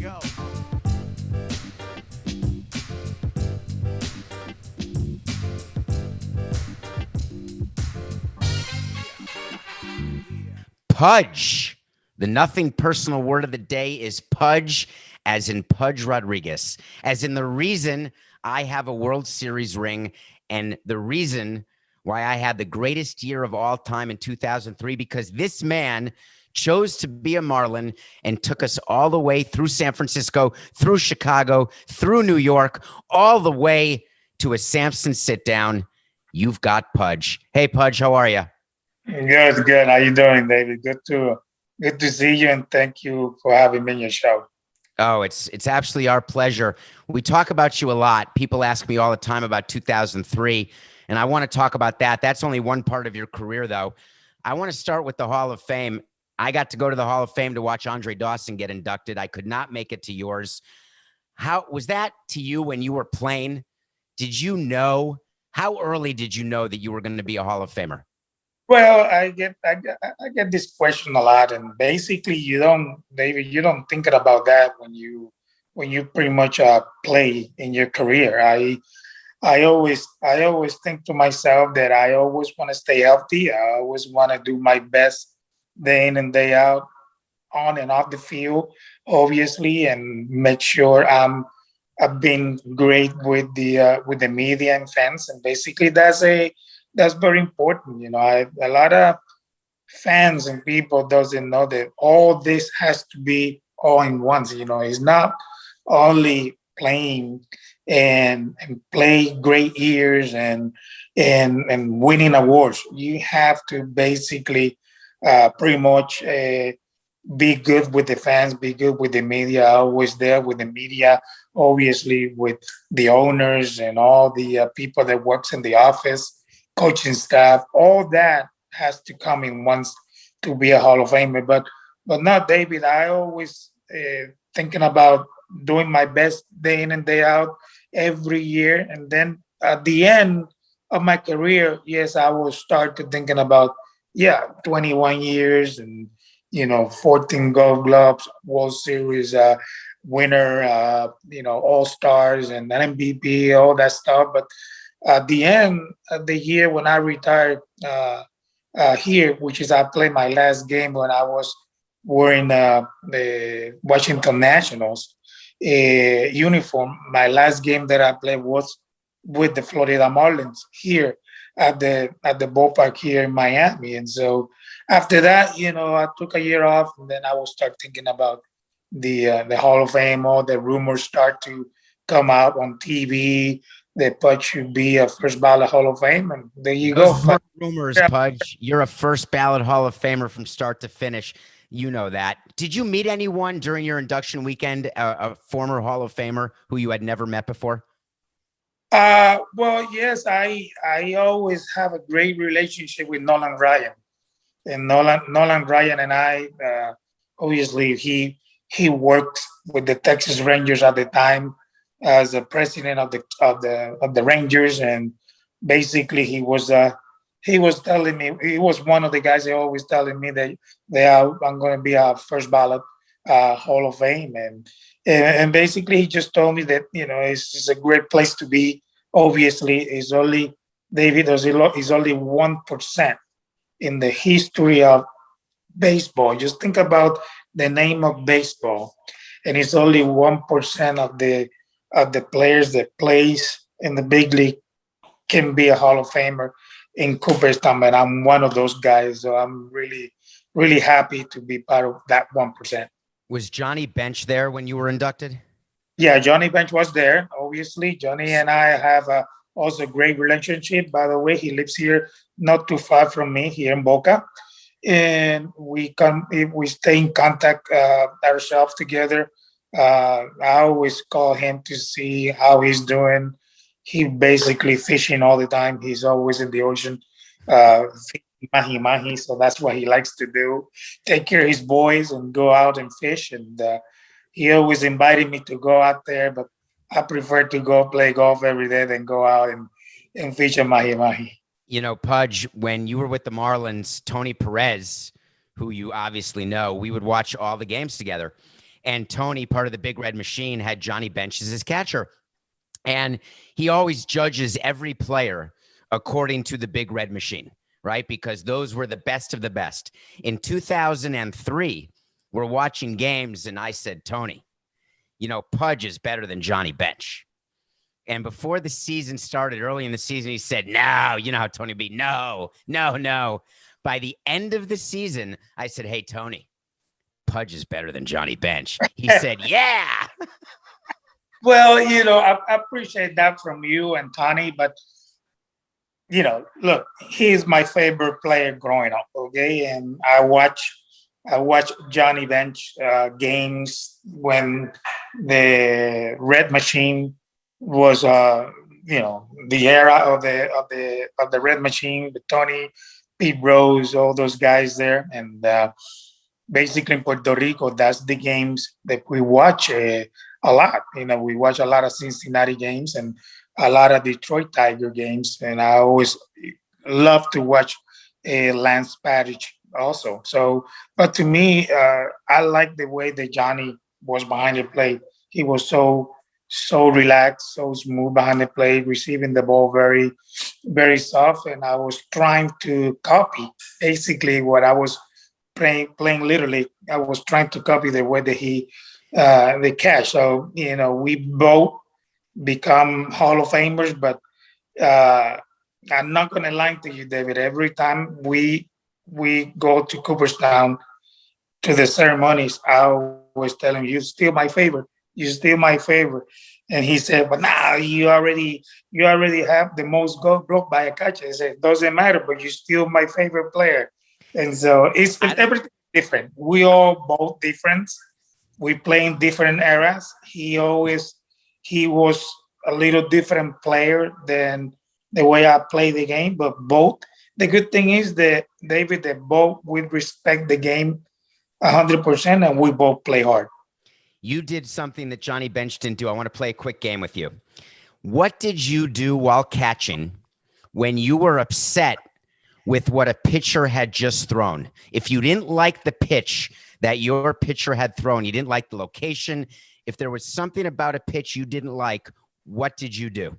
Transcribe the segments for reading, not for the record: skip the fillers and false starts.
go. Pudge. The nothing personal word of the day is Pudge, as in Pudge Rodriguez, as in the reason I have a World Series ring and the reason why I had the greatest year of all time in 2003, because this man chose to be a Marlin and took us all the way through San Francisco, through Chicago, through New York, all the way to a Samson Sit-Down. You've got Pudge. Hey, Pudge, how are you? Good, good. How you doing, David? Good to see you, and thank you for having me on your show. Oh, it's absolutely our pleasure. We talk about you a lot. People ask me all the time about 2003, and I want to talk about that. That's only one part of your career, though. I want to start with the Hall of Fame. I got to go to the Hall of Fame to watch Andre Dawson get inducted. I could not make it to yours. How was that to you when you were playing? Did you know? How early did you know that you were going to be a Hall of Famer? Well, I get this question a lot, and basically, you don't, David, you don't think about that when you pretty much play in your career. I always think to myself that I always want to stay healthy. I always want to do my best day in and day out, on and off the field, obviously, and make sure I've been great with the media and fans, and basically that's very important. A lot of fans and people doesn't know that all this has to be all in once. It's not only playing and play great years and winning awards. You have to basically pretty much be good with the fans, be good with the media, always there with the media, obviously with the owners and all the people that works in the office, coaching staff. All that has to come in once to be a Hall of Famer. But not David. I always thinking about doing my best day in and day out every year, and then at the end of my career, yes, I will start to thinking about 21 years and 14 Gold Gloves, World Series winner, All Stars and MVP, all that stuff. But at the end of the year when I retired here, which is I played my last game when I was wearing the Washington Nationals uniform. My last game that I played was with the Florida Marlins here at the ballpark here in Miami. And so after that, I took a year off, and then I will start thinking about the Hall of Fame. All the rumors start to come out on TV that Pudge should be a first ballot Hall of Fame, and there you Those go. weren't rumors, Pudge. You're a first ballot Hall of Famer from start to finish. You know that. Did you meet anyone during your induction weekend, a former Hall of Famer who you had never met before? Well, yes, I always have a great relationship with Nolan Ryan, and Nolan Ryan and I, obviously he worked with the Texas Rangers at the time as the president of the Rangers, and basically he was telling me, he was one of the guys that always telling me that I'm going to be a first ballot Hall of Fame, and basically he just told me that it's a great place to be. Obviously, it's only David is only 1% in the history of baseball. Just think about the name of baseball, and it's only 1% of the players that plays in the big league can be a Hall of Famer in Cooperstown, and I'm one of those guys. So I'm really, really happy to be part of that 1%. Was Johnny Bench there when you were inducted? Yeah, Johnny Bench was there. Obviously, Johnny and I have also a great relationship. By the way, he lives here not too far from me here in Boca, and we stay in contact ourselves together. I always call him to see how he's doing. He basically fishing all the time. He's always in the ocean, fishing mahi mahi. So that's what he likes to do. Take care of his boys and go out and fish. And he always invited me to go out there, but I prefer to go play golf every day than go out and fish a mahi mahi. Pudge, when you were with the Marlins, Tony Perez, who you obviously know, we would watch all the games together. And Tony, part of the Big Red Machine, had Johnny Bench as his catcher. And he always judges every player according to the Big Red Machine, right? Because those were the best of the best. In 2003, we're watching games, and I said, Tony, Pudge is better than Johnny Bench. And before the season started, early in the season, he said, no, you know how Tony be, no, no, no. By the end of the season, I said, hey, Tony, Pudge is better than Johnny Bench. He said, yeah. Well, I appreciate that from you and Tony, but look, he's my favorite player growing up. Okay, and I watch Johnny Bench games when the Red Machine was, the era of the Red Machine, with Tony, Pete Rose, all those guys there, and basically in Puerto Rico, that's the games that we watch a lot. We watch a lot of Cincinnati games and a lot of Detroit Tiger games, and I always love to watch Lance Parrish also. So, but to me, I like the way that Johnny was behind the plate. He was so relaxed, so smooth behind the plate, receiving the ball very, very soft, and I was trying to copy basically what I was playing literally. I was trying to copy the way that he the catch. So we both become Hall of Famers, but uh, I'm not gonna lie to you, David. Every time we go to Cooperstown to the ceremonies, I always tell him, "You still my favorite. You still my favorite." And he said, "But now you already have the most goal broke by a catcher." I said, "Doesn't matter, but you're still my favorite player." And so it's everything different. We all both different. We play in different eras. He was a little different player than the way I play the game, but both. The good thing is that David, that both we respect the game 100%, and we both play hard. You did something that Johnny Bench didn't do. I want to play a quick game with you. What did you do while catching when you were upset with what a pitcher had just thrown? If you didn't like the pitch that your pitcher had thrown, you didn't like the location, if there was something about a pitch you didn't like, what did you do?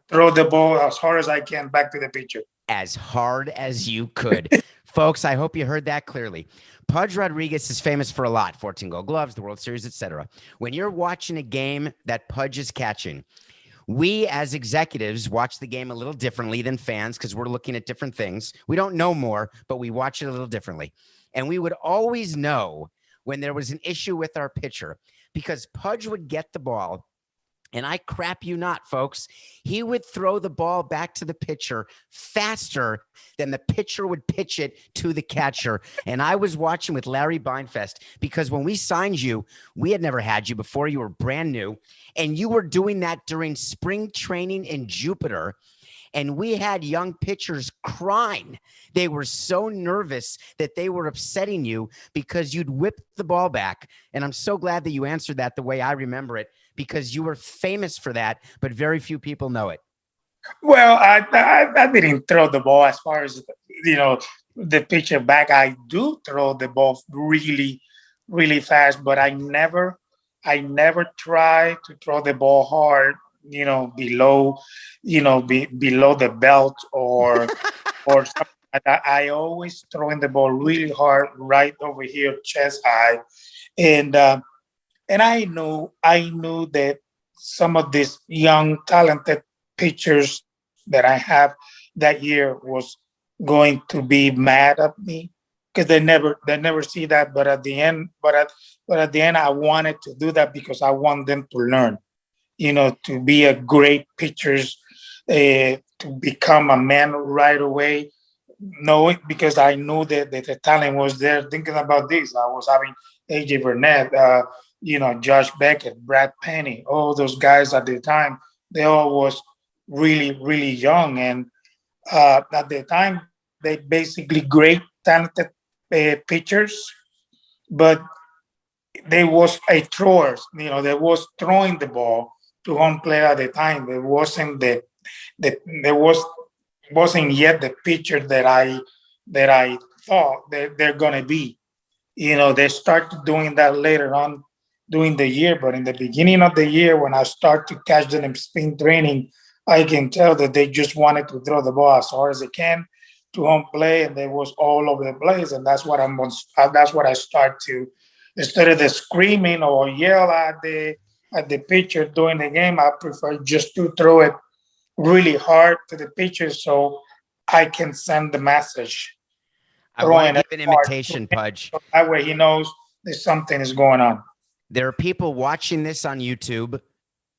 Throw the ball as hard as I can back to the pitcher. As hard as you could. Folks, I hope you heard that clearly. Pudge Rodriguez is famous for a lot: 14 Gold Gloves, the World Series, etc. When you're watching a game that Pudge is catching, we as executives watch the game a little differently than fans because we're looking at different things. We don't know more, but we watch it a little differently. And we would always know when there was an issue with our pitcher, because Pudge would get the ball, and I crap you not, folks, he would throw the ball back to the pitcher faster than the pitcher would pitch it to the catcher. And I was watching with Larry Beinfest, because when we signed you, we had never had you before. You were brand new, and you were doing that during spring training in Jupiter. And we had young pitchers crying. They were so nervous that they were upsetting you because you'd whip the ball back. And I'm so glad that you answered that the way I remember it, because you were famous for that, but very few people know it. Well, I didn't throw the ball as far as the pitcher back. I do throw the ball really, really fast, but I never try to throw the ball hard. Below, below the belt or something like that. I always throwing the ball really hard, right over here, chest high, and I knew that some of these young talented pitchers that I have that year was going to be mad at me, because they never see that. But at the end, I wanted to do that because I want them to learn, to be a great pitchers, to become a man right away. No, because I knew that the talent was there. Thinking about this, I was having AJ Burnett, Josh Beckett, Brad Penny, all those guys at the time. They all was really, really young, and at the time they basically great, talented pitchers, but they was a throwers. They was throwing the ball to home plate at the time. There wasn't there wasn't yet the pitcher that I thought that they're gonna be. They started doing that later on during the year. But in the beginning of the year, when I start to catch them in spring training, I can tell that they just wanted to throw the ball as hard as they can to home play, and they was all over the place. And that's what that's what I start to, instead of the screaming or yell at the pitcher during the game, I prefer just to throw it really hard to the pitcher so I can send the message I want to throwing it give an hard to imitation, him, Pudge. so that way he knows that something is going on. There are people watching this on YouTube,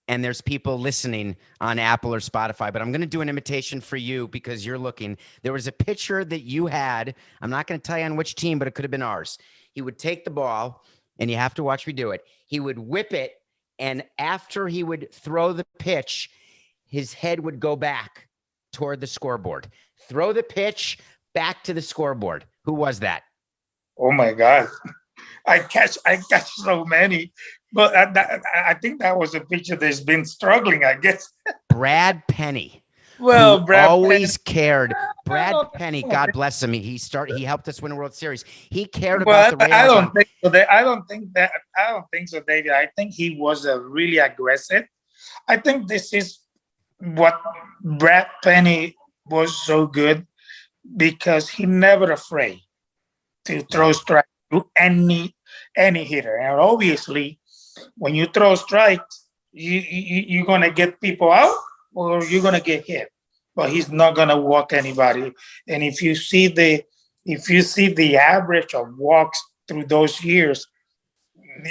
and there's people listening on Apple or Spotify, but I'm going to do an imitation for you because you're looking. There was a pitcher that you had. I'm not going to tell you on which team, but it could have been ours. He would take the ball, and you have to watch me do it. He would whip it, and after he would throw the pitch, his head would go back toward the scoreboard. Throw the pitch back to the scoreboard. Who was that? Oh my God. I catch so many, but I think that was a pitcher that's been struggling, I guess. Brad Penny. Well, who Brad always Penn, cared. Brad Penny, God bless him. He helped us win a World Series. He cared well, about the I radar don't gun. think so. I don't think so, David. I think he was really aggressive. I think this is what Brad Penny was so good because he never afraid to throw strikes to any hitter. And obviously, when you throw strikes, you're gonna get people out or you're gonna get hit. But he's not gonna walk anybody. And if you see the average of walks through those years,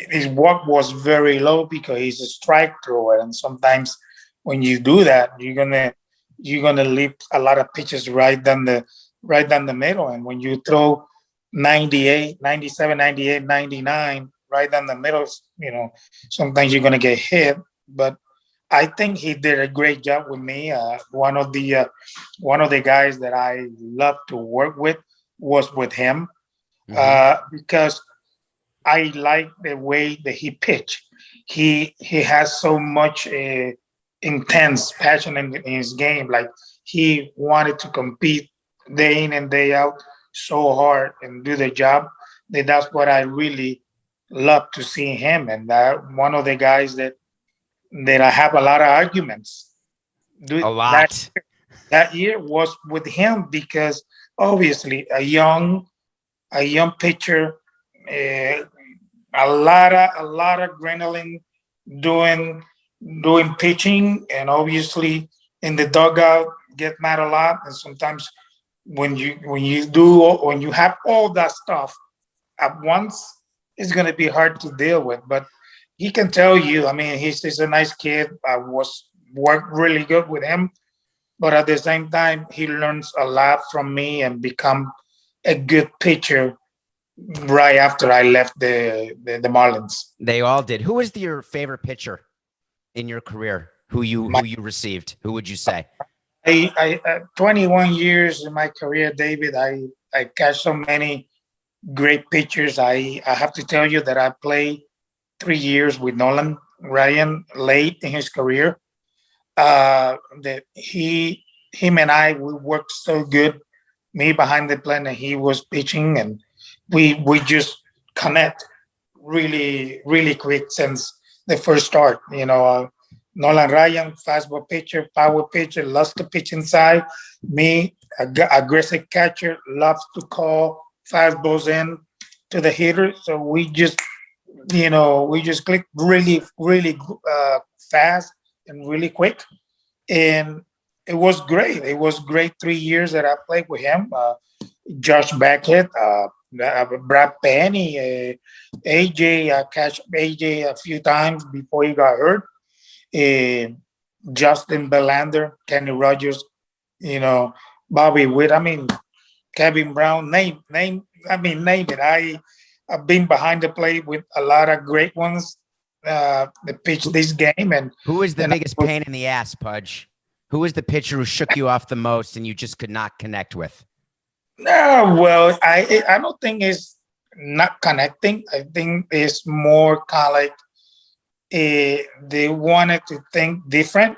his walk was very low because he's a strike thrower. And sometimes when you do that, you're gonna leave a lot of pitches right down the middle. And when you throw 98, 97, 98, 99, right down the middle, sometimes you're gonna get hit. But I think he did a great job with me. One of the guys that I love to work with was with him because I like the way that he pitched. He has so much intense passion in his game. Like he wanted to compete day in and day out so hard and do the job. That's what I really love to see him. And that one of the guys that I have a lot of arguments. A That lot. that year was with him because obviously a young pitcher, uh, a lot of adrenaline doing doing pitching, and obviously in the dugout get mad a lot. And sometimes when you have all that stuff at once, it's gonna be hard to deal with. But he can tell you. I mean, he's a nice kid. I was worked really good with him, but at the same time, he learns a lot from me and become a good pitcher right after I left the Marlins. They all did. Who was your favorite pitcher in your career? Who My, you received? Who would you say? 21 years in my career, David. I catch so many great pitchers. I have to tell you that I played 3 years with Nolan Ryan late in his career. That him and I we worked so good. Me behind the plate and he was pitching, and we just connect really quick since the first start. Nolan Ryan, fastball pitcher, power pitcher, loves to pitch inside. Me, aggressive catcher, loves to call fastballs in to the hitter. So we just click really fast and really quick. And it was great. It was great 3 years that I played with him. Josh Beckett, Brad Penny, AJ. I catch AJ a few times before he got hurt. Uh, Justin Belander, Kenny Rogers, you know, Bobby Witt. I mean, Kevin Brown. Name. I mean, name it. I've been behind the plate with a lot of great ones that pitch this game. And Who is the and I biggest was pain in the ass, Pudge? Who was the pitcher who shook you off the most and you just could not connect with? Well, I don't think it's not connecting. I think it's more kind of like they wanted to think different,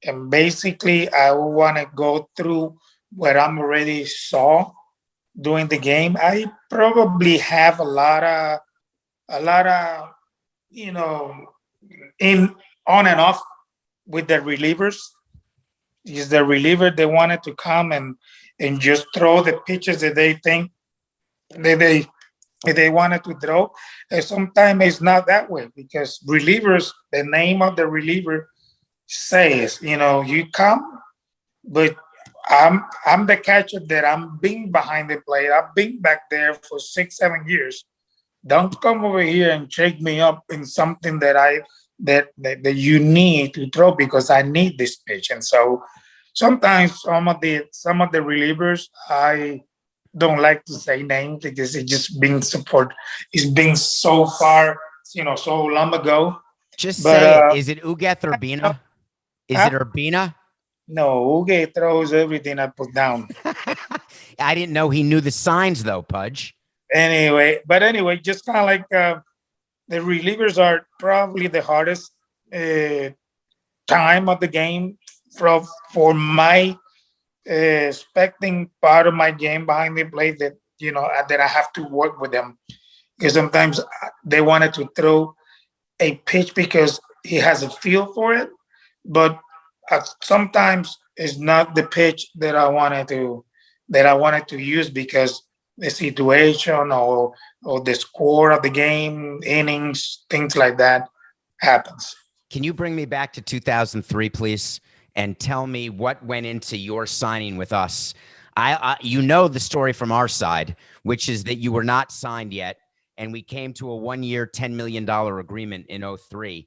and basically I want to go through what I'm already saw during the game. I probably have a lot of you know, in on and off with the relievers. Is the reliever they wanted to come and just throw the pitches that they think that they wanted to throw. And sometimes it's not that way because relievers, the name of the reliever says, you come, but I'm the catcher that I'm being behind the plate. I've been back there for 6, 7 years. Don't come over here and shake me up in something that you need to throw because I need this pitch. And so sometimes some of the relievers I don't like to say names because it's just been support. It's been so far, so long ago. Just But say it. Is it Ugath or no, Bina? Is huh? it Urbina? No, Uge throws everything I put down. I didn't know he knew the signs though, Pudge. Anyway, just kind of like the relievers are probably the hardest uh, time of the game for my expecting part of my game behind the plate that I have to work with them because sometimes they wanted to throw a pitch because he has a feel for it, but sometimes it's not the pitch that I wanted to use because the situation or the score of the game, innings, things like that happens. Can you bring me back to 2003, please, and tell me what went into your signing with us? You know the story from our side, which is that you were not signed yet, and we came to a 1-year, $10 million agreement in 03.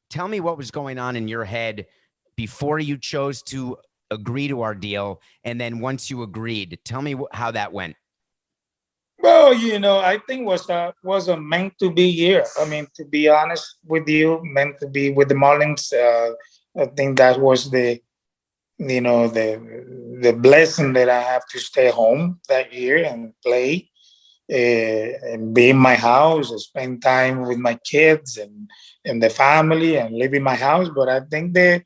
Tell me what was going on in your head before you chose to agree to our deal, and then once you agreed, tell me how that went. Well, I think was a meant to be year. I mean, to be honest with you, meant to be with the Marlins. I think that was the blessing that I have to stay home that year and play and be in my house, and spend time with my kids and the family, and live in my house. But I think that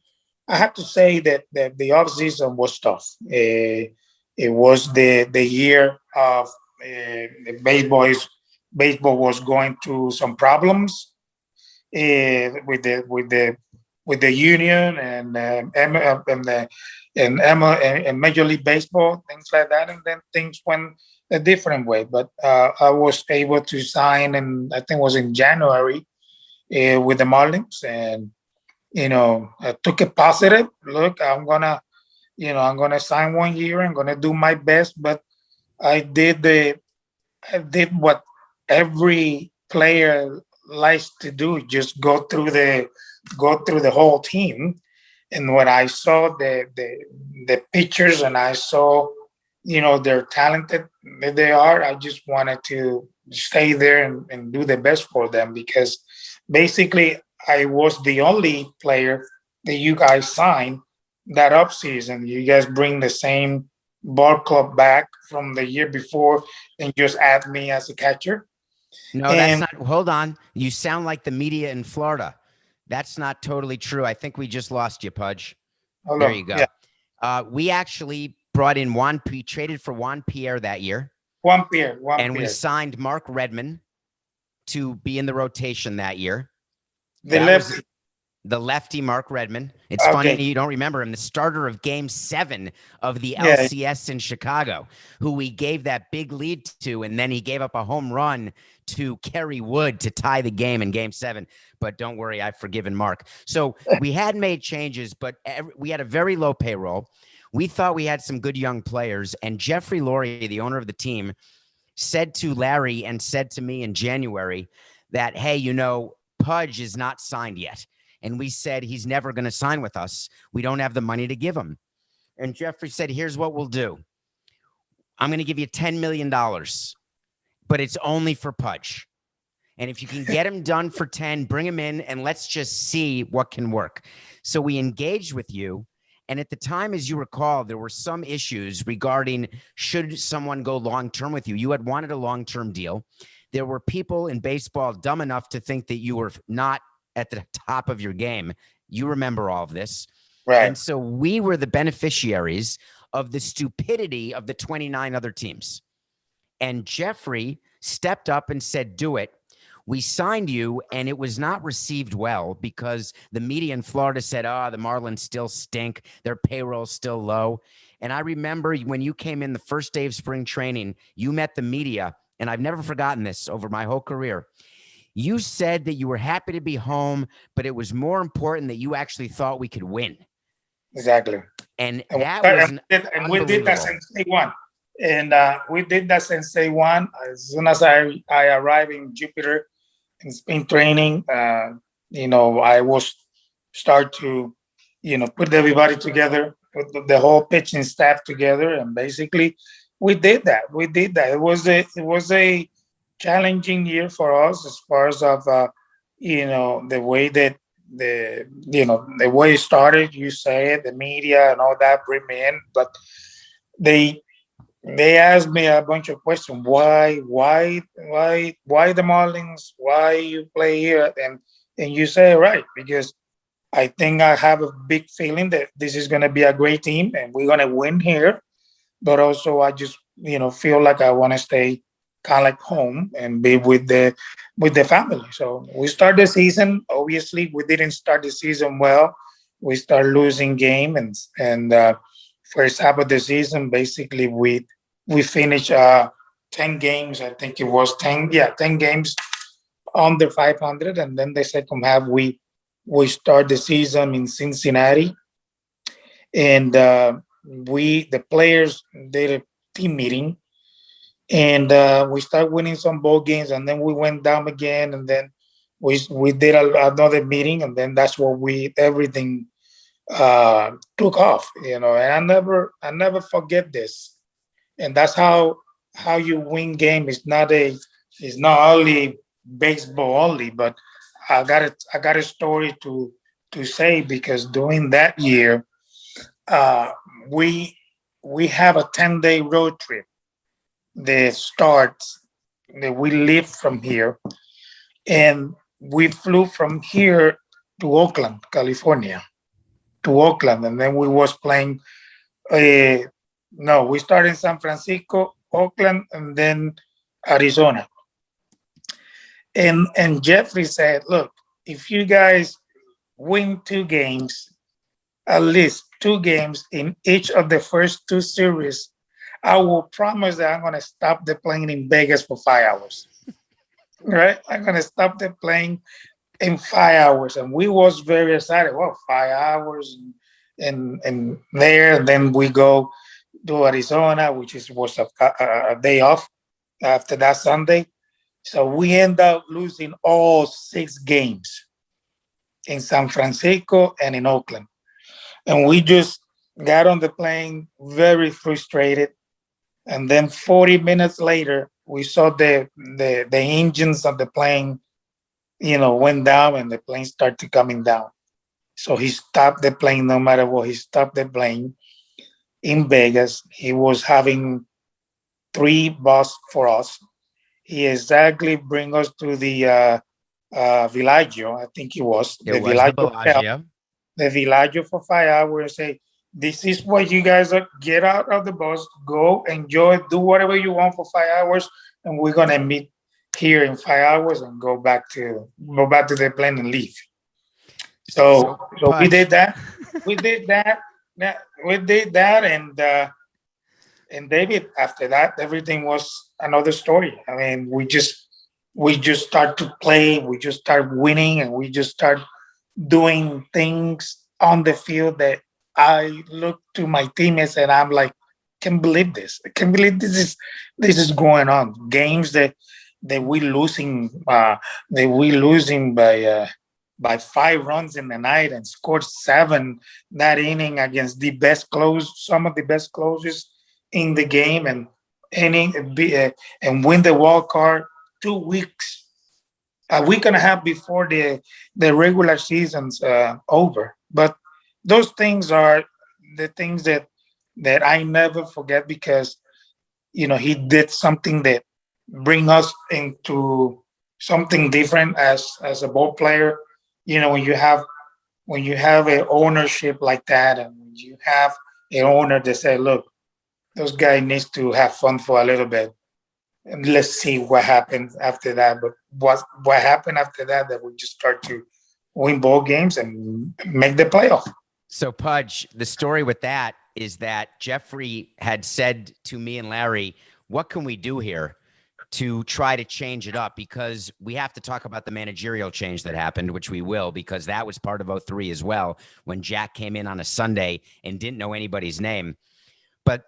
I have to say that the off season was tough. It was the year of the baseball was going through some problems with the union and Major League Baseball, things like that, and then things went a different way. But I was able to sign, and I think it was in January with the Marlins, and I took it positive. Look, I'm gonna sign 1 year. I'm gonna do my best, but I did the I did what every player likes to do, just go through the whole team. And when I saw the pictures and I saw, they're talented that they are, I just wanted to stay there and do the best for them because basically I was the only player that you guys signed that up season. You guys bring the same ball club back from the year before and just add me as a catcher. No, that's And not. Hold on. You sound like the media in Florida. That's not totally true. I think we just lost you, Pudge. hold There on, you yeah, go. We actually brought in traded for Juan Pierre that year, one and we pair. signed Mark Redmond to be in the rotation that year. The That was left, the lefty Mark Redmond. It's funny okay, you don't remember him, the starter of Game 7 of the yeah, LCS in Chicago, who we gave that big lead to, and then he gave up a home run to Kerry Wood to tie the game in Game 7. But don't worry, I've forgiven Mark. So we had made changes, but we had a very low payroll. We thought we had some good young players, and Jeffrey Lurie, the owner of the team, said to Larry and said to me in January that, hey, Pudge is not signed yet. And we said, he's never going to sign with us. We don't have the money to give him. And Jeffrey said, here's what we'll do. I'm going to give you $10 million, but it's only for Pudge. And if you can get him done for 10, bring him in and let's just see what can work. So we engaged with you. And at the time, as you recall, there were some issues regarding should someone go long-term with you. You had wanted a long-term deal. There were people in baseball dumb enough to think that you were not at the top of your game. You remember all of this. right. And so we were the beneficiaries of the stupidity of the 29 other teams. And Jeffrey stepped up and said, do it. we signed you, and it was not received well because the media in Florida said, the Marlins still stink. Their payroll's still low. And I remember when you came in the first day of spring training, you met the media, and I've never forgotten this over my whole career. You said that you were happy to be home, but it was more important that you actually thought we could win. Exactly. And And that we, was we did that since day one. And we did that since day one. As soon as I arrived in Jupiter in spring training, I was start to, put everybody together, put the whole pitching staff together, and basically we did that. We did that. It was a challenging year for us as far as the way that the way it started. You say it, the media and all that bring me in, but they they asked me a bunch of questions. Why the Marlins? Why you play here? And you say right because I think I have a big feeling that this is going to be a great team and we're going to win here. But also, I just feel like I want to stay kind of like home and be with the family. So we start the season. Obviously, we didn't start the season well. We start losing game and first half of the season, basically we finished 10 games. I think it was 10 games under 500, and then the second half we start the season in Cincinnati, and the players did a team meeting, and we start winning some ball games, and then we went down again, and then we did another meeting, and then that's what we everything took off, and I never forget this, and that's how you win game. It's not only baseball only, but I got a story to say because during that year, uh, we we have a 10-day road trip. The start that we live from here, and we flew from here to Oakland, California, to Oakland, and then we was playing. Uh, no, we started in San Francisco, Oakland, and then Arizona. And Jeffrey said, "Look, if you guys win 2 games, at least 2 games in each of the first 2 series, I will promise that I'm gonna stop the plane in Vegas for 5 hours. Right? I'm gonna stop the plane in 5 hours." And we was very excited. Well, 5 hours and there, and then we go to Arizona, which was a day off after that Sunday. So we end up losing all 6 games in San Francisco and in Oakland. And we just got on the plane very frustrated. And then 40 minutes later, we saw the engines of the plane, went down and the plane started coming down. So he stopped the plane no matter what. He stopped the plane in Vegas. He was having 3 bus for us. He exactly bring us to the Villaggio, I think it was, It the was the Villaggio Hotel, Bellagio. the Villaggio for 5 hours. Say, this is what you guys are. Get out of the bus, go enjoy, do whatever you want for 5 hours, and we're gonna meet here in 5 hours and go back to the plane and leave. So we Pudge, did that. We did that. We did that, and David. After that, everything was another story. I mean, we just start to play. We just start winning, and we just start doing things on the field that I look to my teammates and I'm like, can't believe this. I can't believe this is going on. Games that we losing by 5 runs in the night and scored 7 that inning against some of the best closers in the game, and and win the wild card 2 weeks, a week and a half before the regular season's over. But those things are the things that I never forget because he did something that bring us into something different as a ball player. When you have an ownership like that, and when you have an owner that say, look, those guy needs to have fun for a little bit. And let's see what happens after that. But what happened after that? That we just start to win ball games and make the playoff. So, Pudge, the story with that is that Jeffrey had said to me and Larry, what can we do here to try to change it up? Because we have to talk about the managerial change that happened, which we will, because that was part of '03 as well, when Jack came in on a Sunday and didn't know anybody's name. But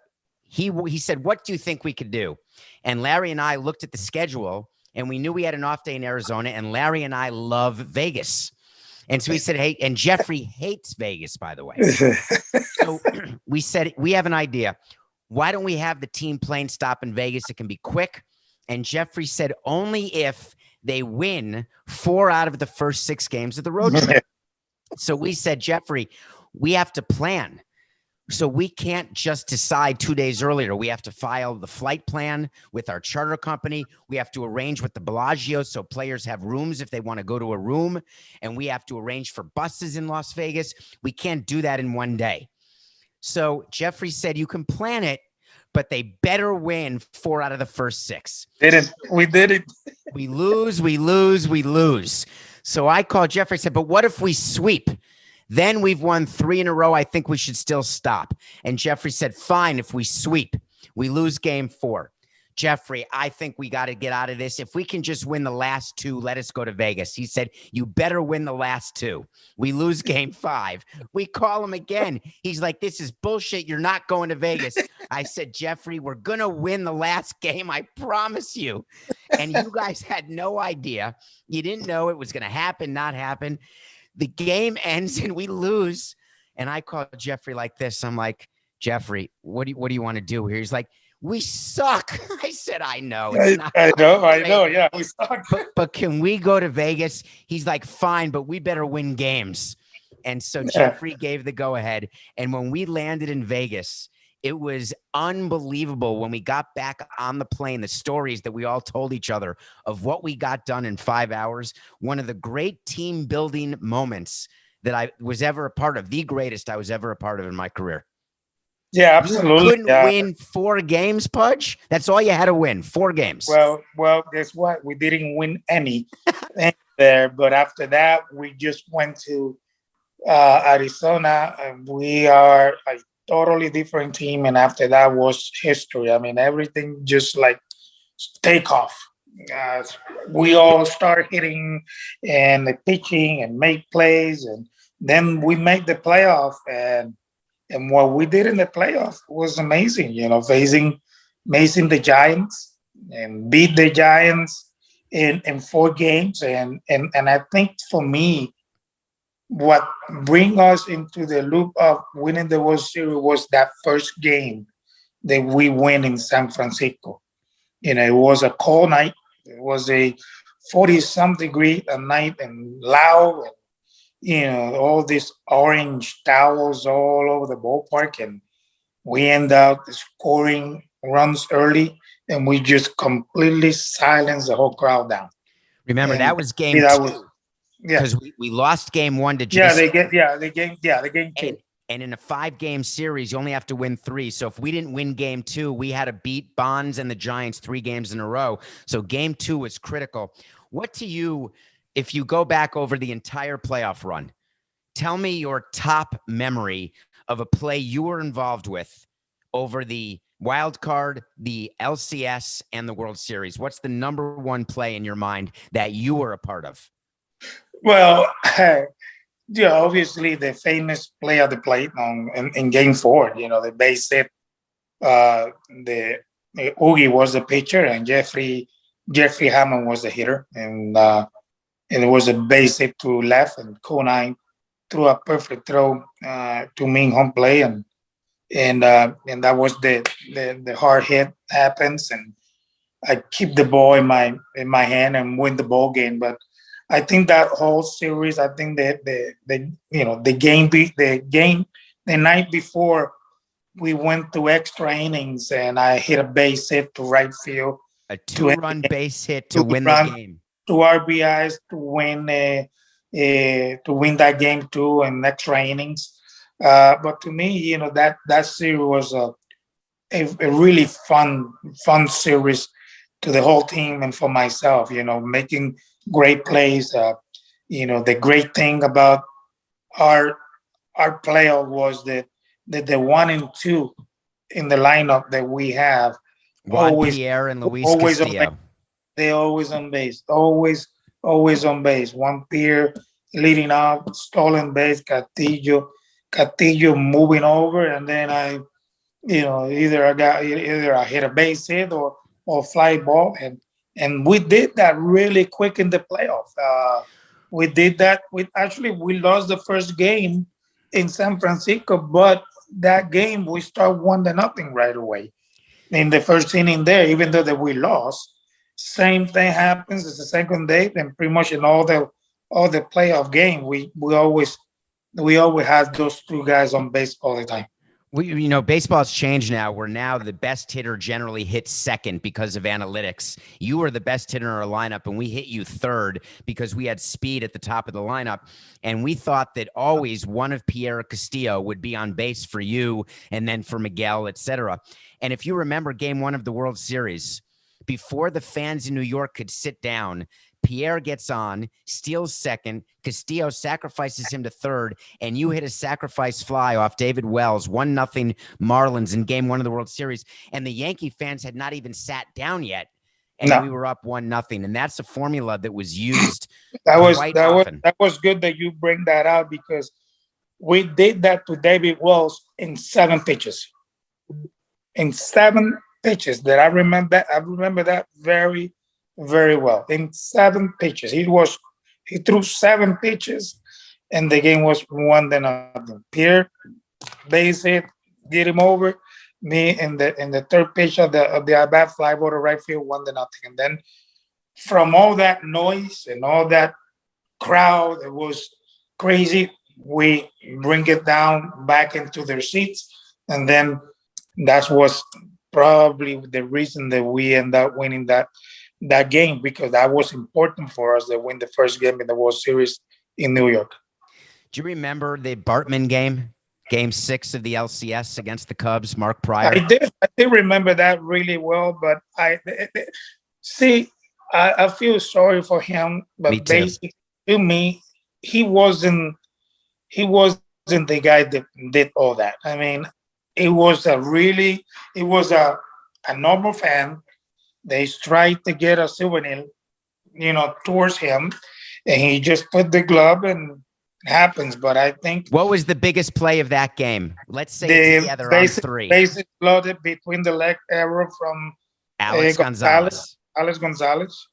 he said, what do you think we could do? And Larry and I looked at the schedule, and we knew we had an off day in Arizona, and Larry and I love Vegas. And so he said, hey, and Jeffrey hates Vegas, by the way. So we said, we have an idea. Why don't we have the team plane stop in Vegas? It can be quick. And Jeffrey said, only if they win 4 out of the first 6 games of the road trip. So we said, Jeffrey, we have to plan. So we can't just decide 2 days earlier. We have to file the flight plan with our charter company. We have to arrange with the Bellagio so players have rooms if they want to go to a room. And we have to arrange for buses in Las Vegas. We can't do that in one day. So Jeffrey said, you can plan it, but they better win 4 out of the first 6. We did it. We lose. So I called Jeffrey and said, but what if we sweep? Then we've won 3 in a row. I think we should still stop. And Jeffrey said, fine, if we sweep, we lose game 4. Jeffrey, I think we got to get out of this. If we can just win the last 2, let us go to Vegas. He said, you better win the last 2. We lose game 5. We call him again. He's like, this is bullshit. You're not going to Vegas. I said, Jeffrey, we're going to win the last game. I promise you. And you guys had no idea. You didn't know it was going to happen, not happen. The game ends and we lose. And I call Jeffrey like this. I'm like, Jeffrey, what do you want to do here? He's like, we suck. I said, I know. I know. Yeah, we suck. But can we go to Vegas? He's like, fine, but we better win games. And so Jeffrey gave the go ahead. And when we landed in Vegas, it was unbelievable when we got back on the plane, the stories that we all told each other of what we got done in 5 hours. One of the great team building moments that I was ever a part of, the greatest I was ever a part of in my career. Yeah, absolutely. You couldn't win 4 games, Pudge. That's all you had to win, 4 games. Well, guess what? We didn't win any there. But after that, we just went to Arizona, and we are a totally different team. And after that was history. I mean, everything just like take off. We all start hitting and the pitching and make plays, and then we make the playoff. And what we did in the playoff was amazing. Facing the Giants and beat the Giants in 4 games. And I think for me, what bring us into the loop of winning the World Series was that first game that we win in San Francisco. It was a cold night. It was a 40-some degree a night and loud. And, all these orange towels all over the ballpark. And we end up scoring runs early. And we just completely silenced the whole crowd down. Remember, that was game 2. Because we lost game 1 to the game 2. And in a 5-game series, you only have to win 3. So if we didn't win game 2, we had to beat Bonds and the Giants 3 games in a row. So game 2 was critical. What to you, if you go back over the entire playoff run, tell me your top memory of a play you were involved with over the wild card, the LCS, and the World Series. What's the number 1 play in your mind that you were a part of? Well, obviously the famous play at the plate in Game 4. The base hit. The Oogie was the pitcher, and Jeffrey Hammond was the hitter, and it was a base hit to left, and Conine threw a perfect throw to mean home play, and that was the hard hit happens, and I keep the ball in my hand and win the ball game. But I think that whole series, I think that the night before we went to extra innings, and I hit a base hit to right field, a 2-run base hit to win the game, 2 RBIs to win that game 2 in extra innings. But to me, that series was a really fun series to the whole team and for myself. Making great plays. The great thing about our our playoff was that the 1 and 2 in the lineup that we have Juan always Pierre and Luis always on base. Castillo. They always on base. Always on base. One peer leading off, stolen base, Castillo moving over, and then either I hit a base hit or fly ball, and we did that really quick in the playoff. We did that. We lost the first game in San Francisco, but that game we start 1-0 right away in the first inning there, even though that we lost. Same thing happens. It's the second day, and pretty much in all the playoff game, we always have those two guys on base all the time. Baseball's changed now, where now the best hitter generally hits second because of analytics. You were the best hitter in our lineup, and we hit you third because we had speed at the top of the lineup. And we thought that always one of Pierre Castillo would be on base for you and then for Miguel, etc. And if you remember game 1 of the World Series, before the fans in New York could sit down, Pierre gets on, steals second, Castillo sacrifices him to third, and you hit a sacrifice fly off David Wells, 1-0 Marlins in game 1 of the World Series. And the Yankee fans had not even sat down yet, and we were up 1-0. And that's a formula that was used quite often. That was good that you bring that out, because we did that to David Wells in 7 pitches. In 7 pitches that I remember that very, very well. In 7 pitches, he threw 7 pitches, and the game was 1-0. Pierre base hit, get him over. Me in the third pitch of the at bat, fly ball to right field, 1-0. And then from all that noise and all that crowd, it was crazy. We bring it down back into their seats, and then that was probably the reason that we end up winning that game, because that was important for us to win the first game in the World Series in New York. Do you remember the Bartman game? Game 6 of the LCS against the Cubs, Mark Pryor? I did remember that really well, but I feel sorry for him. But basically, to me, he wasn't the guy that did all that. I mean, it was a normal fan. They tried to get a souvenir, towards him, and he just put the glove, and it happens. But I think, what was the biggest play of that game? Let's say it together on 3. Basic loaded between the leg error from Alex Gonzalez. Alex Gonzalez.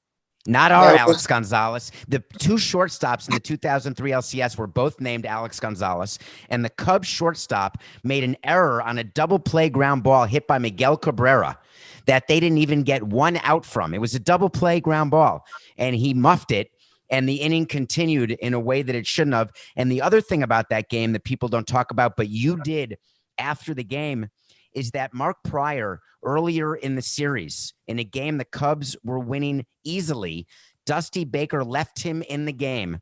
Not our Alex Gonzalez. The 2 shortstops in the 2003 LCS were both named Alex Gonzalez, and the Cubs shortstop made an error on a double play ground ball hit by Miguel Cabrera that they didn't even get 1 out from. It was a double play ground ball, and he muffed it, and the inning continued in a way that it shouldn't have. And the other thing about that game that people don't talk about, but you did after the game, is that Mark Pryor, earlier in the series, in a game the Cubs were winning easily, Dusty Baker left him in the game,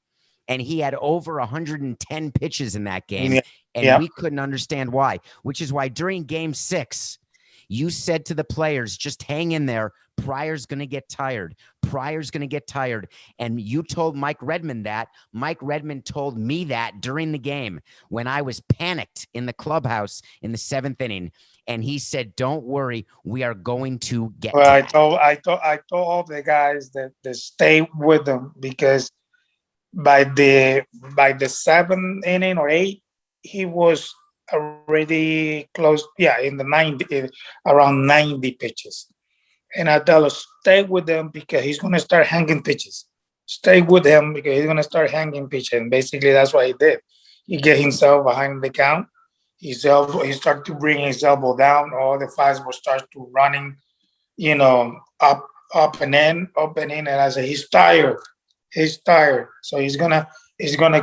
and he had over 110 pitches in that game, we couldn't understand why, which is why during game 6, you said to the players, just hang in there. Pryor's going to get tired. Pryor's going to get tired. And you told Mike Redmond that. Mike Redmond told me that during the game when I was panicked in the clubhouse in the 7th inning. And he said, don't worry, we are going to get I told all the guys that stay with them, because by the 7th inning or 8th, he was already close, in the 90, around 90 pitches. And I tell us, stay with them because he's going to start hanging pitches. Stay with him because he's going to start hanging pitches. And basically, that's what he did. He get himself behind the count. He started to bring his elbow down. All the fastballs start to running, up and in. And I said, he's tired. So he's gonna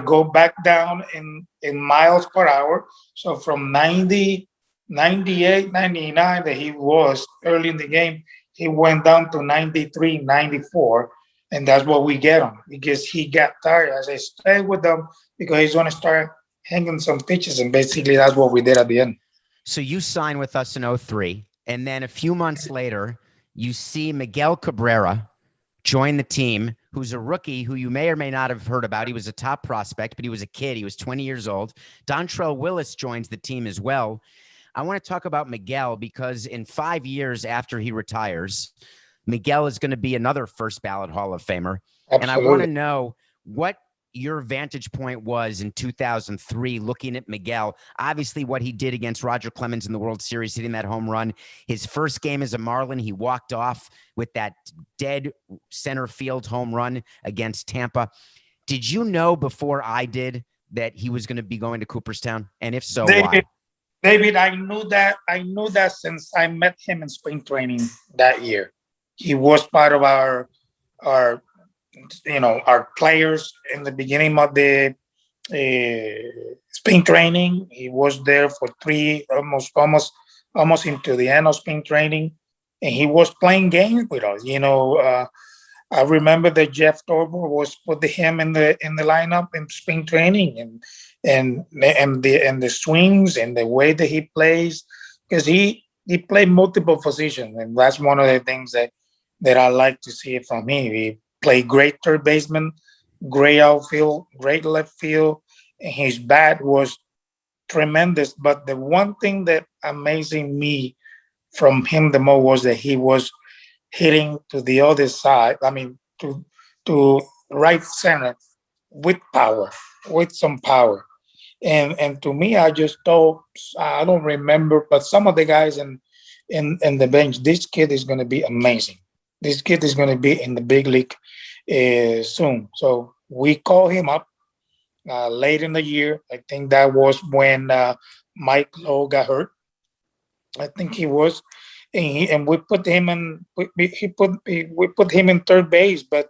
go back down in miles per hour. So from 90, 98, 99 that he was early in the game, he went down to 93, 94. And that's what we get him, because he got tired. I said, stay with them because he's going to start hanging some pitches. And basically that's what we did at the end. So you signed with us in 03. And then a few months later, you see Miguel Cabrera join the team, who's a rookie who you may or may not have heard about. He was a top prospect, but he was a kid. He was 20 years old. Dontrell Willis joins the team as well. I want to talk about Miguel because in 5 years after he retires, Miguel is going to be another first ballot Hall of Famer. Absolutely. And I want to know what your vantage point was in 2003 looking at Miguel. Obviously, what he did against Roger Clemens in the World Series, hitting that home run. His first game as a Marlin, he walked off with that dead center field home run against Tampa. Did you know before I did that he was going to be going to Cooperstown? And if so, why? David, I knew that. I knew that since I met him in spring training that year. He was part of our our players in the beginning of the spring training. He was there for almost into the end of spring training, and he was playing games with us. I remember that Jeff Torber was put him in the lineup in spring training, and the swings and the way that he plays, because he played multiple positions, and that's one of the things that I like to see from him. He played great third baseman, great outfield, great left field, and his bat was tremendous. But the one thing that amazing me from him the most was that he was hitting to the other side. I mean, to right center with power, with some power. And to me, I just thought, I don't remember, but some of the guys in the bench, this kid is going to be amazing. This kid is going to be in the big league soon. So we called him up late in the year. I think that was when Mike Lowe got hurt. I think he was, and we put him in. We put him in third base. But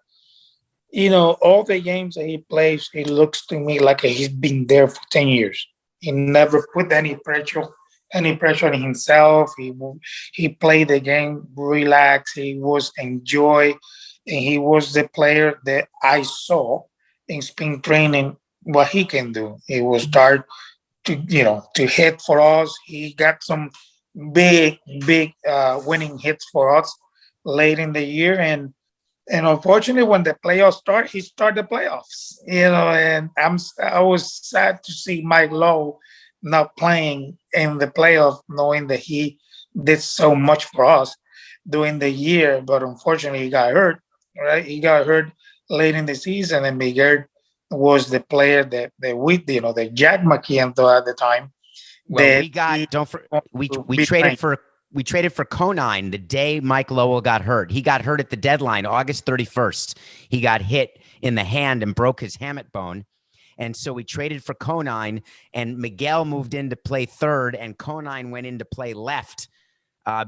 all the games that he plays, it looks to me like he's been there for 10 years. He never put any pressure on himself. He played the game relaxed. He was enjoy, and he was the player that I saw in spring training what he can do. He will start to hit for us. He got some big winning hits for us late in the year, and unfortunately, when the playoffs start, he started the playoffs. And I was sad to see Mike Lowe not playing in the playoff, knowing that he did so much for us during the year. But unfortunately, he got hurt. Right, he got hurt late in the season, and Miguel was the player that that Jack McKeon thought at the time. Well, we traded for Conine the day Mike Lowell got hurt. He got hurt at the deadline, August 31st. He got hit in the hand and broke his hamate bone. And so we traded for Conine, and Miguel moved in to play third, and Conine went in to play left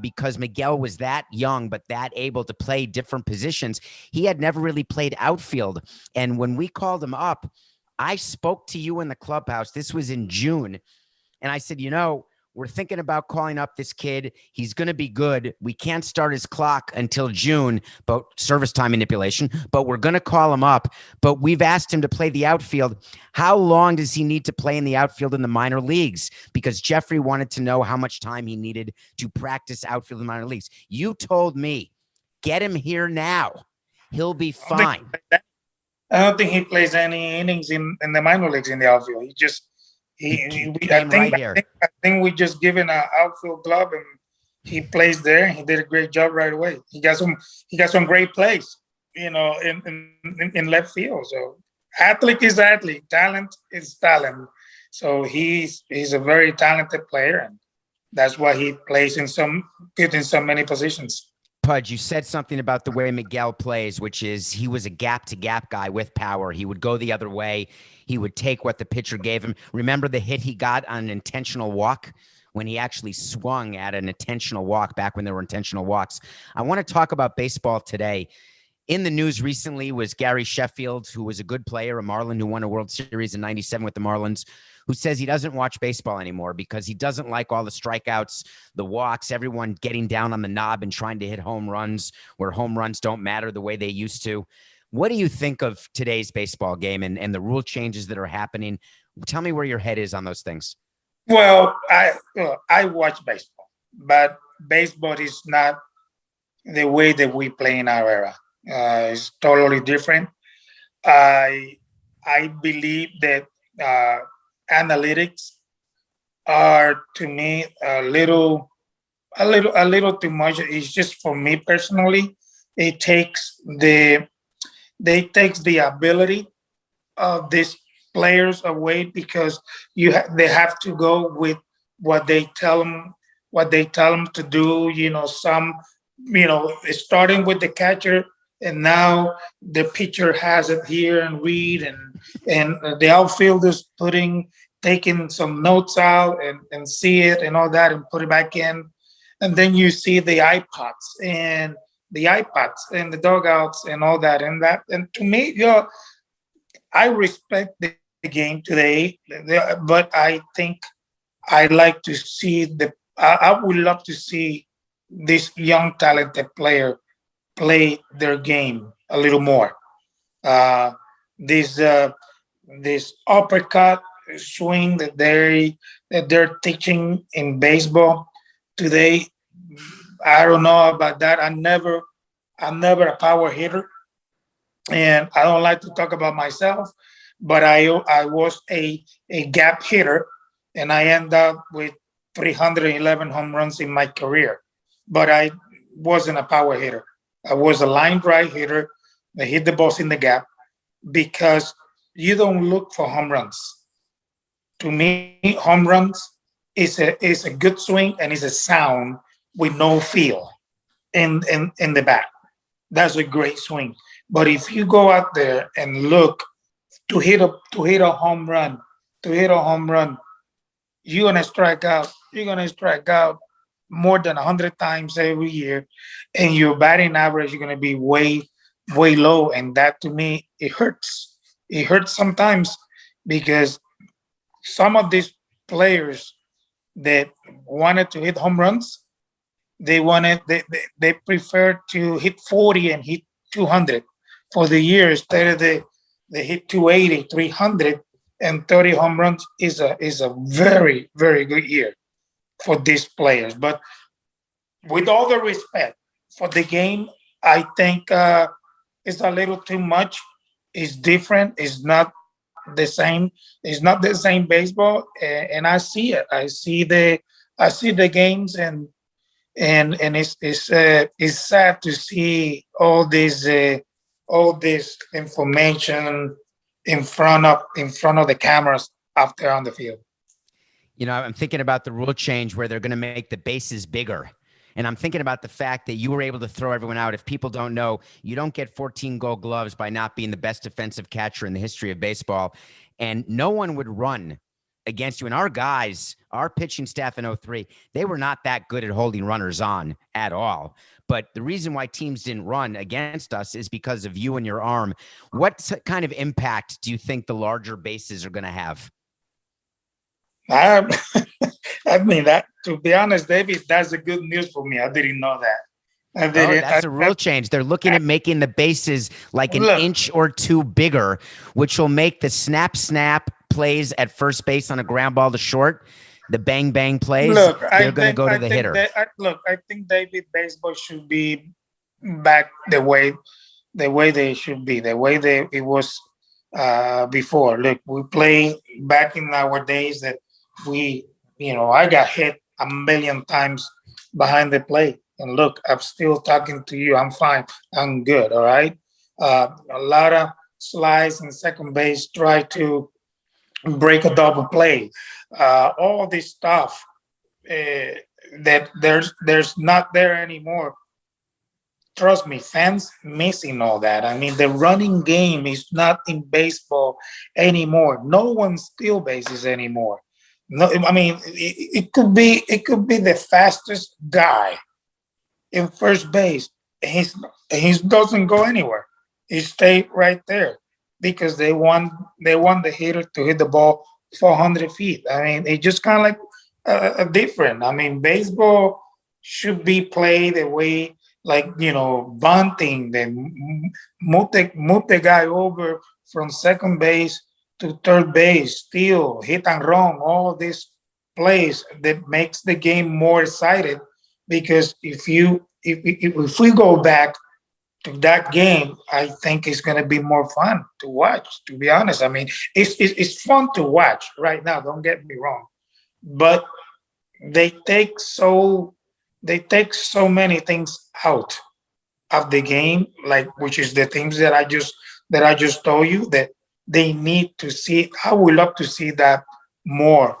because Miguel was that young but that able to play different positions. He had never really played outfield. And when we called him up, I spoke to you in the clubhouse. This was in June. And I said, we're thinking about calling up this kid. He's going to be good. We can't start his clock until June, but service time manipulation, but we're going to call him up. But we've asked him to play the outfield. How long does he need to play in the outfield in the minor leagues? Because Jeffrey wanted to know how much time he needed to practice outfield in the minor leagues. You told me, get him here now. He'll be fine. I don't think he plays any innings in the minor leagues in the outfield. I think we just given an outfield glove, and he plays there. He did a great job right away. He got some great plays, in left field. So athlete is athlete, talent is talent. So he's a very talented player, and that's why he plays in so many positions. Pudge, you said something about the way Miguel plays, which is he was a gap-to-gap guy with power. He would go the other way. He would take what the pitcher gave him. Remember the hit he got on an intentional walk when he actually swung at an intentional walk back when there were intentional walks? I want to talk about baseball today. In the news recently was Gary Sheffield, who was a good player, a Marlin who won a World Series in '97 with the Marlins, who says he doesn't watch baseball anymore because he doesn't like all the strikeouts, the walks, everyone getting down on the knob and trying to hit home runs where home runs don't matter the way they used to. What do you think of today's baseball game and the rule changes that are happening? Tell me where your head is on those things. Well, I watch baseball, but baseball is not the way that we play in our era. It's totally different. I I believe that uh, analytics are to me a little too much. It's just for me personally. It takes the they takes the ability of these players away because they have to go with what they tell them to do. Some starting with the catcher, and now the pitcher has it here and read, and the outfielders taking some notes out and see it and all that and put it back in, and then you see the iPads and the dugouts and all that, and to me, I respect the game today, but I think I like to see I would love to see this young talented player play their game a little more. Uh, this this uppercut swing that they're teaching in baseball today. I don't know about that. I'm never a power hitter, and I don't like to talk about myself, but I was a gap hitter, and I end up with 311 home runs in my career. But I wasn't a power hitter. I was a line drive hitter that hit the balls in the gap because you don't look for home runs. To me, home runs is a good swing and is a sound with no feel in the bat. That's a great swing. But if you go out there and look to hit a home run, to hit a home run, you're gonna strike out. You're gonna strike out more than 100 times every year, and your batting average is gonna be way low. And that to me, it hurts. It hurts sometimes because some of these players that wanted to hit home runs, they prefer to hit 40 and hit 200 for the year instead of they hit 280, 300, and 30 home runs is a very good year for these players. But with all the respect for the game, I think it's a little too much. It's different. It's not the same. It's not the same baseball, and I see it. I see the games, and it's sad to see all this information in front of the cameras after on the field. I'm thinking about the rule change where they're going to make the bases bigger. And I'm thinking about the fact that you were able to throw everyone out. If people don't know, you don't get 14 gold gloves by not being the best defensive catcher in the history of baseball. And no one would run against you. And our guys, our pitching staff in 03, they were not that good at holding runners on at all. But the reason why teams didn't run against us is because of you and your arm. What kind of impact do you think the larger bases are going to have? I, I mean that. To be honest, David, that's a good news for me. I didn't know that. I didn't. That's a rule change. They're looking at making the bases like an inch or two bigger, which will make the snap plays at first base on a ground ball to short, the bang bang plays. They're going to go to the hitter. I think David, baseball should be back the way they should be, the way it was before. Look, we play back in our days that I got hit a million times behind the plate. And look, I'm still talking to you. I'm fine. I'm good. All right. A lot of slides in second base try to break a double play. All this stuff that there's not there anymore. Trust me, fans missing all that. I mean, the running game is not in baseball anymore. No one steal bases anymore. No, I mean, it could be the fastest guy in first base. He doesn't go anywhere. He stay right there because they want the hitter to hit the ball 400 feet. I mean, it's just kind of like different. I mean, baseball should be played the way like bunting, then move the guy over from second base to third base, steal, hit and run, all these plays that makes the game more excited. Because if we go back to that game, I think it's going to be more fun to watch. To be honest, I mean, it's fun to watch right now. Don't get me wrong, but they take so they take so many things out of the game, like which is the things that I just told you that they need to see. I would love to see that more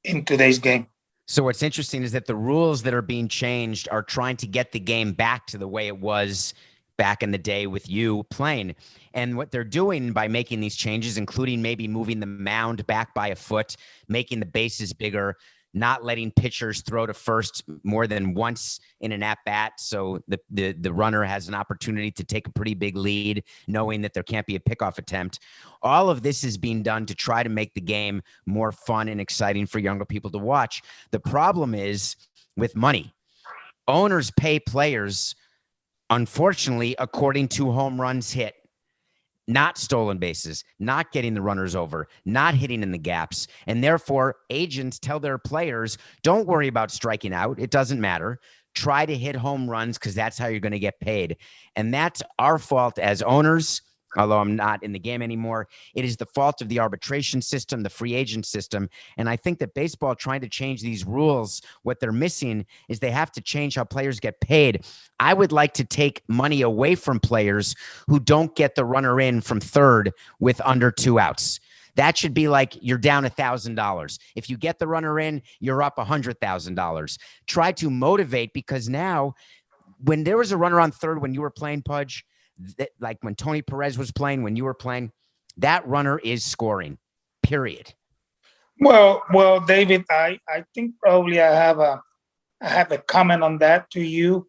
in today's game. So what's interesting is that the rules that are being changed are trying to get the game back to the way it was back in the day with you playing. And what they're doing by making these changes, including maybe moving the mound back by a foot, making the bases bigger, not letting pitchers throw to first more than once in an at-bat, so the runner has an opportunity to take a pretty big lead, knowing that there can't be a pickoff attempt. All of this is being done to try to make the game more fun and exciting for younger people to watch. The problem is with money. Owners pay players, unfortunately, according to home runs hit, not stolen bases, not getting the runners over, not hitting in the gaps. And therefore, agents tell their players, don't worry about striking out. It doesn't matter. Try to hit home runs because that's how you're going to get paid. And that's our fault as owners. Although I'm not in the game anymore, it is the fault of the arbitration system, the free agent system. And I think that baseball trying to change these rules, what they're missing is they have to change how players get paid. I would like to take money away from players who don't get the runner in from third with under 2 outs. That should be like you're down $1,000. If you get the runner in, you're up $100,000. Try to motivate, because now when there was a runner on third when you were playing, Pudge, like when Tony Perez was playing, when you were playing, that runner is scoring, period. Well, David, I think probably I have a comment on that to you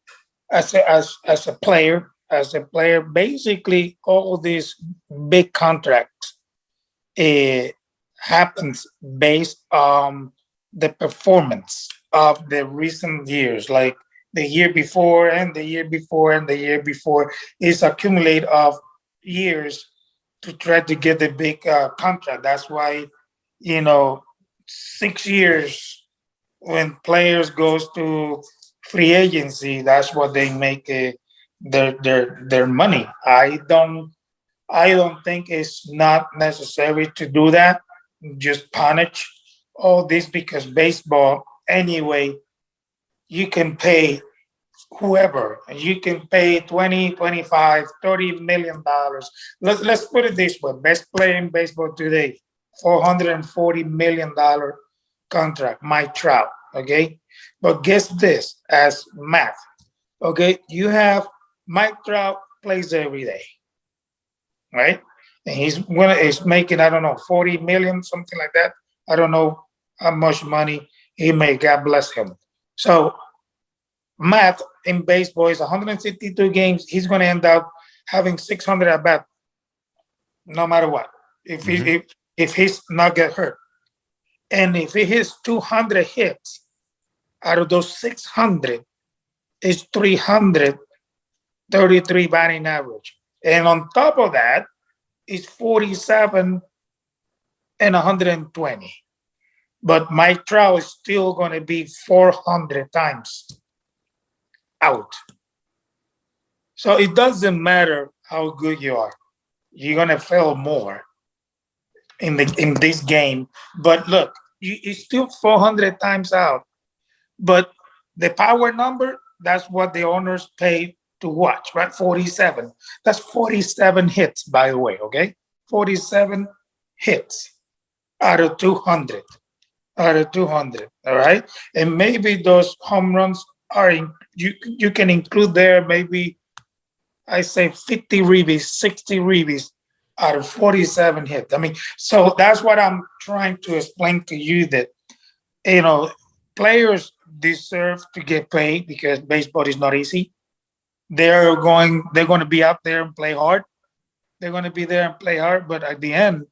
as a player. As a player, basically all these big contracts happens based on the performance of the recent years, like the year before and the year before and the year before. Is accumulate of years to try to get the big contract. That's why, 6 years when players goes to free agency, that's what they make their money. I don't think it's not necessary to do that. Just punish all this, because baseball anyway, you can pay whoever. You can pay 20, 25, 30 million dollars. Let's put it this way. Best player in baseball today, $440 million contract, Mike Trout. Okay. But guess this as math. Okay. You have Mike Trout plays every day, right? And he's making, I don't know, 40 million, something like that. I don't know how much money he made. God bless him. So math in baseball is 162 games. He's going to end up having 600 at bat, no matter what. If he's not get hurt, and if he hits 200 hits, out of those 600, is 333 batting average, and on top of that, is 47 and 120. But Mike Trout is still going to be 400 times out. So it doesn't matter how good you are. You're going to fail more in this game. But look, it's still 400 times out. But the power number, that's what the owners pay to watch, right? 47. That's 47 hits, by the way, okay? 47 hits out of 200. All right? And maybe those home runs are you can include there, maybe I say 50 ribbies, 60 ribbies out of 47 hits. I mean, so that's what I'm trying to explain to you, that players deserve to get paid, because baseball is not easy. They're going to be out there and play hard. They're going to be there and play hard, but at the end,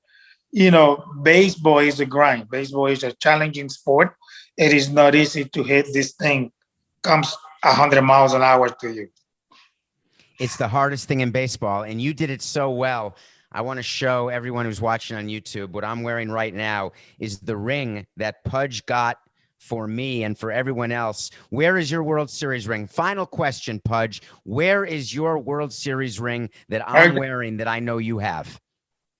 baseball is a grind. Baseball is a challenging sport. It is not easy to hit this thing. Comes 100 miles an hour to you. It's the hardest thing in baseball, and you did it so well. I want to show everyone who's watching on YouTube what I'm wearing right now is the ring that Pudge got for me and for everyone else. Where is your World Series ring? Final question, Pudge. Where is your World Series ring that I'm wearing that I know you have?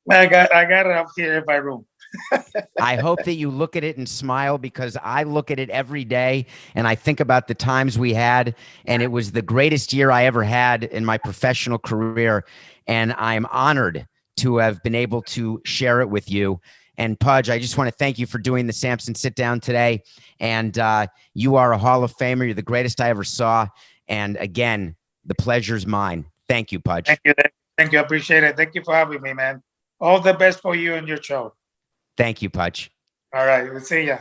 I got it up here in my room. I hope that you look at it and smile, because I look at it every day and I think about the times we had, and it was the greatest year I ever had in my professional career. And I'm honored to have been able to share it with you. And Pudge, I just want to thank you for doing the Samson Sit Down today. And you are a Hall of Famer. You're the greatest I ever saw. And again, the pleasure's mine. Thank you, Pudge. Thank you. Thank you. I appreciate it. Thank you for having me, man. All the best for you and your show. Thank you, Pudge. All right. We'll see ya.